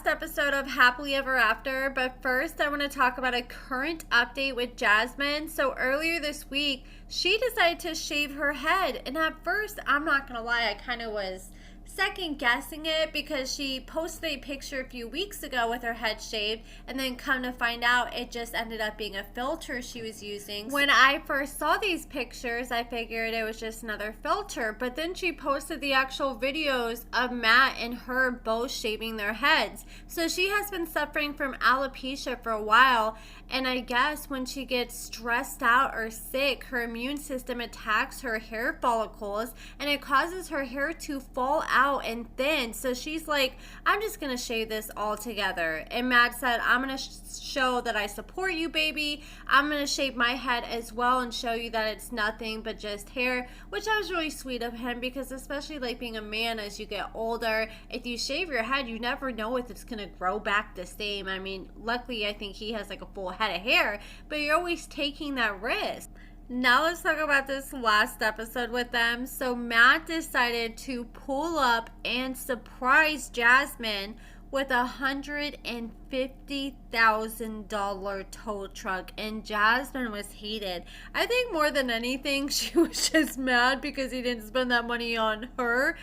last episode of Happily Ever After, but first I want to talk about a current update with Jasmine. So earlier this week, she decided to shave her head, and at first, I'm not going to lie, I kind of was second guessing it because she posted a picture a few weeks ago with her head shaved, and then come to find out it just ended up being a filter she was using. When I first saw these pictures, I figured it was just another filter, but then she posted the actual videos of Matt and her both shaving their heads. So she has been suffering from alopecia for a while, and I guess when she gets stressed out or sick, her immune system attacks her hair follicles and it causes her hair to fall out and thin. So she's like, I'm just gonna shave this all together. And Matt said, I'm gonna show that I support you, baby. I'm gonna shave my head as well and show you that it's nothing but just hair, which I was really sweet of him, because especially like being a man, as you get older, if you shave your head, you never know if it's gonna grow back the same. I mean, luckily I think he has like a full head of hair, but you're always taking that risk. Now let's talk about this last episode with them. So Matt decided to pull up and surprise Jasmine with $150,000 tow truck, and Jasmine was heated. I think more than anything, she was just mad because he didn't spend that money on her.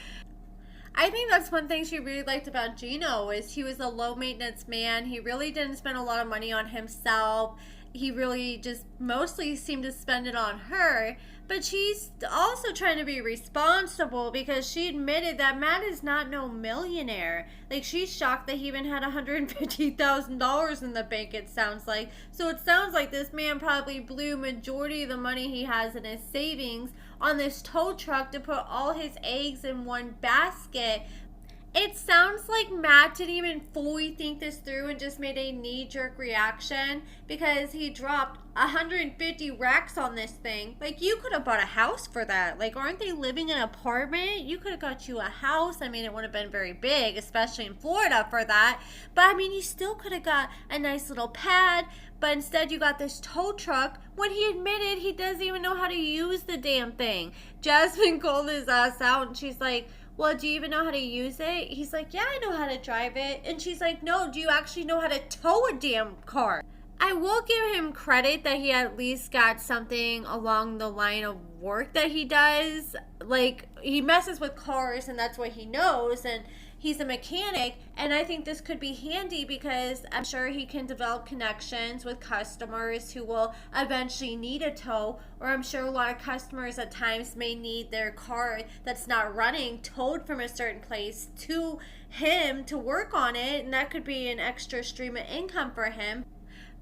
I think that's one thing she really liked about Gino, is he was a low maintenance man. He really didn't spend a lot of money on himself. He really just mostly seemed to spend it on her. But she's also trying to be responsible, because she admitted that Matt is not no millionaire. Like, she's shocked that he even had $150,000 in the bank, it sounds like. So it sounds like this man probably blew majority of the money he has in his savings on this tow truck to put all his eggs in one basket. It sounds like Matt didn't even fully think this through and just made a knee-jerk reaction, because he dropped 150 racks on this thing. Like, you could have bought a house for that. Like, aren't they living in an apartment? You could have got you a house. I mean, it would have been very big, especially in Florida for that. But, I mean, you still could have got a nice little pad. But instead, you got this tow truck when he admitted he doesn't even know how to use the damn thing. Jasmine called his ass out, and she's like, well, do you even know how to use it? He's like, yeah, I know how to drive it. And she's like, no, do you actually know how to tow a damn car? I will give him credit that he at least got something along the line of work that he does. Like, he messes with cars, and that's what he knows, and he's a mechanic, and I think this could be handy because I'm sure he can develop connections with customers who will eventually need a tow, or I'm sure a lot of customers at times may need their car that's not running towed from a certain place to him to work on it, and that could be an extra stream of income for him.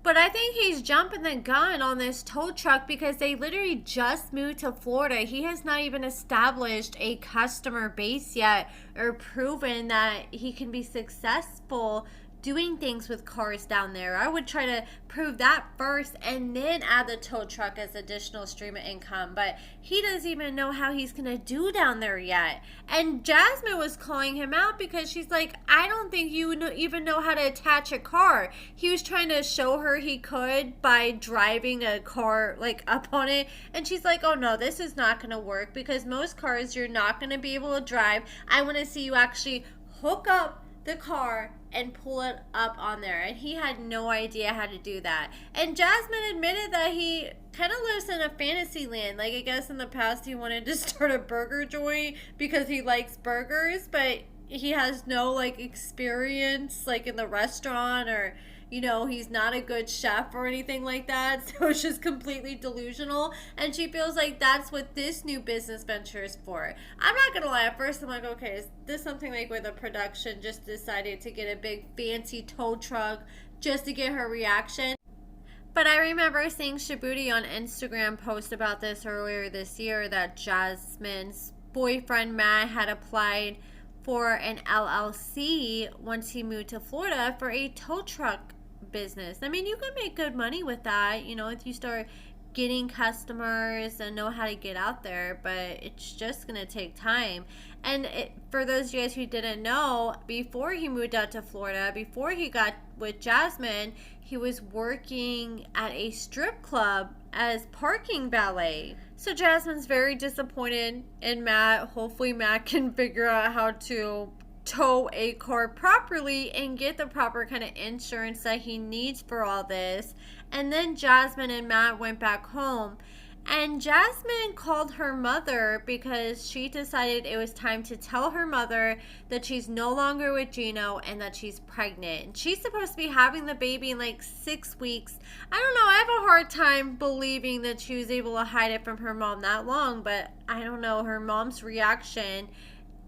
But I think he's jumping the gun on this tow truck because they literally just moved to Florida. He has not even established a customer base yet or proven that he can be successful doing things with cars down there. I would try to prove that first and then add the tow truck as additional stream of income. But he doesn't even know how he's going to do down there yet. And Jasmine was calling him out because she's like, I don't think you even know how to attach a car. He was trying to show her he could by driving a car like up on it. And she's like, oh no, this is not going to work because most cars you're not going to be able to drive. I want to see you actually hook up the car and pull it up on there. And he had no idea how to do that. And Jasmine admitted that he kind of lives in a fantasy land. Like, I guess in the past he wanted to start a burger joint because he likes burgers, but he has no like experience like in the restaurant, or you know, he's not a good chef or anything like that. So it's just completely delusional. And she feels like that's what this new business venture is for. I'm not going to lie. At first, I'm like, okay, is this something like where the production just decided to get a big fancy tow truck just to get her reaction? But I remember seeing Shabuti on Instagram post about this earlier this year, that Jasmine's boyfriend Matt had applied for an LLC once he moved to Florida for a tow truck business. I mean, you can make good money with that, you know, if you start getting customers and know how to get out there, but it's just gonna take time. And for those of you guys who didn't know, before he moved out to Florida, before he got with Jasmine, he was working at a strip club as parking valet. So Jasmine's very disappointed in Matt. Hopefully Matt can figure out how to tow a car properly and get the proper kind of insurance that he needs for all this. And then Jasmine and Matt went back home. And Jasmine called her mother because she decided it was time to tell her mother that she's no longer with Gino and that she's pregnant. She's supposed to be having the baby in like 6 weeks. I don't know. I have a hard time believing that she was able to hide it from her mom that long, but I don't know. Her mom's reaction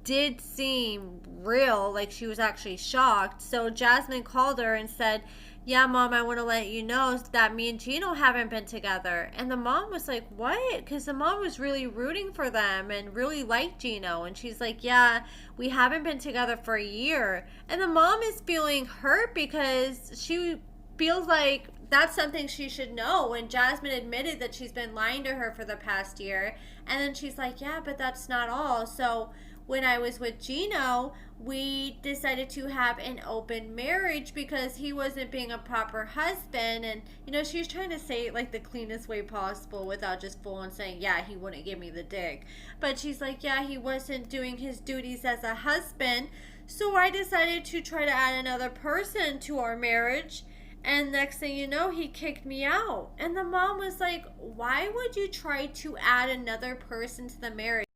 did seem real, like she was actually shocked. So Jasmine called her and said, yeah, Mom, I want to let you know that me and Gino haven't been together. And the mom was like, what? Because the mom was really rooting for them and really liked Gino. And she's like, yeah, we haven't been together for a year. And the mom is feeling hurt because she feels like that's something she should know. And Jasmine admitted that she's been lying to her for the past year. And then she's like, yeah, but that's not all. So when I was with Gino, we decided to have an open marriage because he wasn't being a proper husband. And, you know, she was trying to say it like the cleanest way possible without just full on saying, yeah, he wouldn't give me the dick. But she's like, yeah, he wasn't doing his duties as a husband. So I decided to try to add another person to our marriage. And next thing you know, he kicked me out. And the mom was like, why would you try to add another person to the marriage?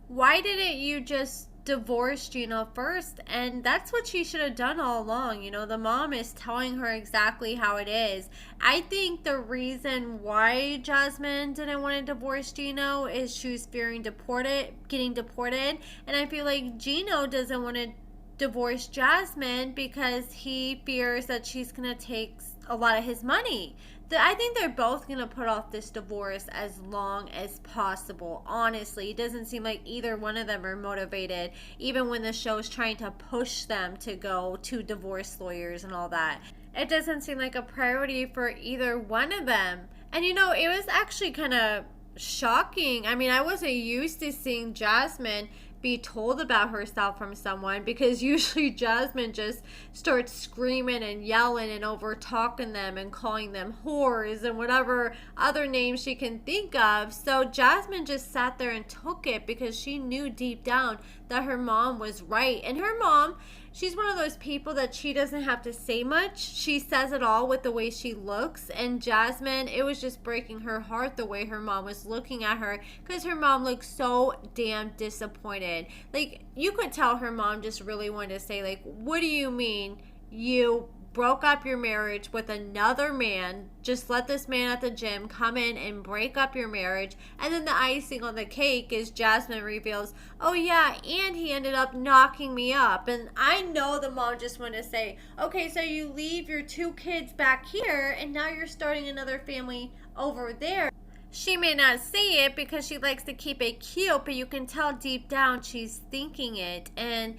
Why didn't you just divorce Gino first? And that's what she should have done all along. You know, the mom is telling her exactly how it is. I think the reason why Jasmine didn't want to divorce Gino is she was fearing getting deported. And I feel like Gino doesn't want to divorce Jasmine because he fears that she's going to take a lot of his money. I think they're both going to put off this divorce as long as possible. Honestly, it doesn't seem like either one of them are motivated, even when the show's trying to push them to go to divorce lawyers and all that. It doesn't seem like a priority for either one of them. And you know, it was actually kind of shocking. I mean, I wasn't used to seeing Jasmine be told about herself from someone, because usually Jasmine just starts screaming and yelling and over talking them and calling them whores and whatever other names she can think of. So Jasmine just sat there and took it because she knew deep down that her mom was right. And her mom, she's one of those people that she doesn't have to say much. She says it all with the way she looks. And Jasmine, it was just breaking her heart the way her mom was looking at her, because her mom looked so damn disappointed. Like, you could tell her mom just really wanted to say, like, what do you mean you broke up your marriage with another man? Just let this man at the gym come in and break up your marriage. And then the icing on the cake is Jasmine reveals, oh yeah, and he ended up knocking me up. And I know the mom just wanted to say, okay, so you leave your 2 kids back here and now you're starting another family over there. She may not say it because she likes to keep it cute, but you can tell deep down she's thinking it. And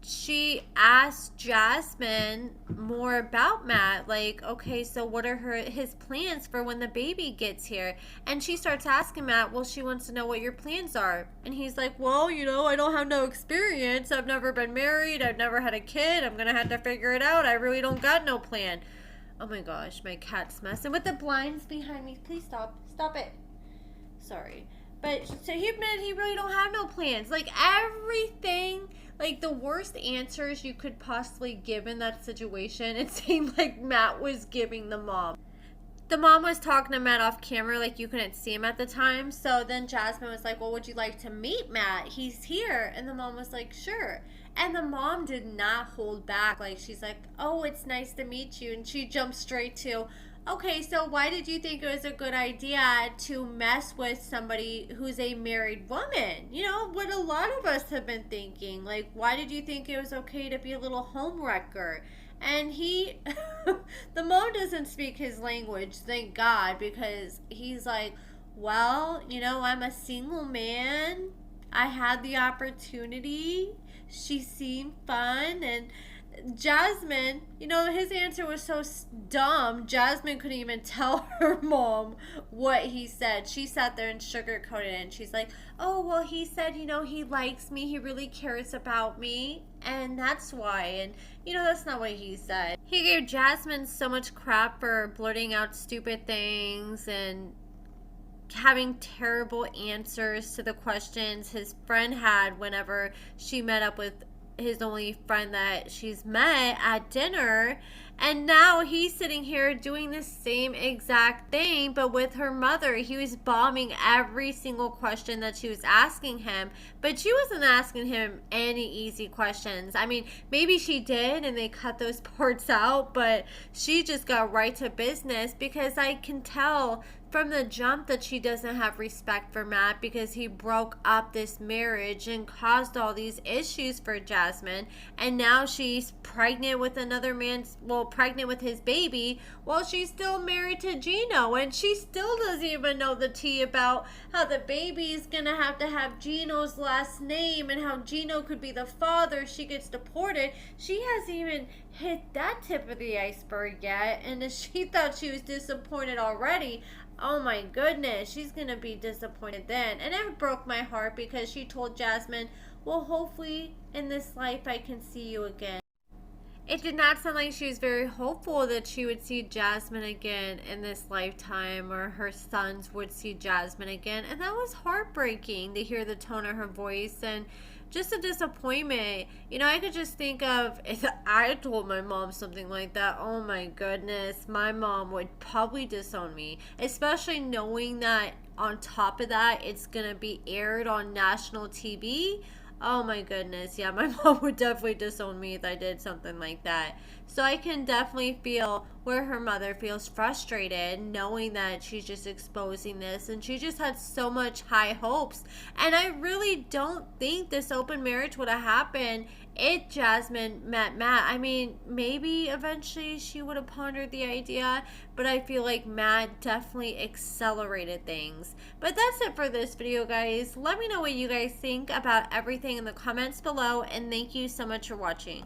she asked Jasmine more about Matt, like, okay, so what are his plans for when the baby gets here? And she starts asking Matt, well, she wants to know what your plans are. And he's like, well, you know, I don't have no experience. I've never been married. I've never had a kid. I'm gonna have to figure it out. I really don't got no plan. Oh my gosh, my cat's messing with the blinds behind me. Please stop it. Sorry. But so he admitted he really don't have no plans. Like, everything, like the worst answers you could possibly give in that situation, it seemed like Matt was giving the mom. The mom was talking to Matt off camera, like you couldn't see him at the time. So then Jasmine was like, well, would you like to meet Matt? He's here. And the mom was like, sure. And the mom did not hold back. Like, she's like, oh, it's nice to meet you. And she jumped straight to, okay, so why did you think it was a good idea to mess with somebody who's a married woman? You know, what a lot of us have been thinking. Like, why did you think it was okay to be a little homewrecker? And he, the mom doesn't speak his language, thank God, because he's like, well, you know, I'm a single man. I had the opportunity. She seemed fun. And Jasmine, you know, his answer was so dumb. Jasmine couldn't even tell her mom what he said. She sat there and sugarcoated it. And she's like, oh, well, he said, you know, he likes me. He really cares about me. And that's why. And, you know, that's not what he said. He gave Jasmine so much crap for blurting out stupid things and having terrible answers to the questions his friend had whenever she met up with his only friend that she's met at dinner. And now he's sitting here doing the same exact thing, but with her mother. He was bombing every single question that she was asking him, but she wasn't asking him any easy questions. I mean, maybe she did and they cut those parts out, but she just got right to business, because I can tell from the jump that she doesn't have respect for Matt, because he broke up this marriage and caused all these issues for Jasmine. And now she's pregnant with another man's, well, pregnant with his baby, while she's still married to Gino. And she still doesn't even know the tea about how the baby is gonna have to have Gino's last name and how Gino could be the father if she gets deported. She hasn't even hit that tip of the iceberg yet, and she thought she was disappointed already. Oh my goodness, she's gonna be disappointed then. And it broke my heart, because she told Jasmine, well, hopefully in this life I can see you again. It did not sound like she was very hopeful that she would see Jasmine again in this lifetime, or her sons would see Jasmine again. And that was heartbreaking to hear the tone of her voice, and just a disappointment. You know, I could just think of, if I told my mom something like that, oh my goodness, my mom would probably disown me, especially knowing that on top of that it's gonna be aired on national TV. Oh my goodness, yeah, my mom would definitely disown me if I did something like that. So I can definitely feel where her mother feels frustrated, knowing that she's just exposing this, and she just had so much high hopes. And I really don't think this open marriage would have happened if Jasmine met Matt. I mean, maybe eventually she would have pondered the idea, but I feel like Matt definitely accelerated things. But that's it for this video, guys. Let me know what you guys think about everything in the comments below, and thank you so much for watching.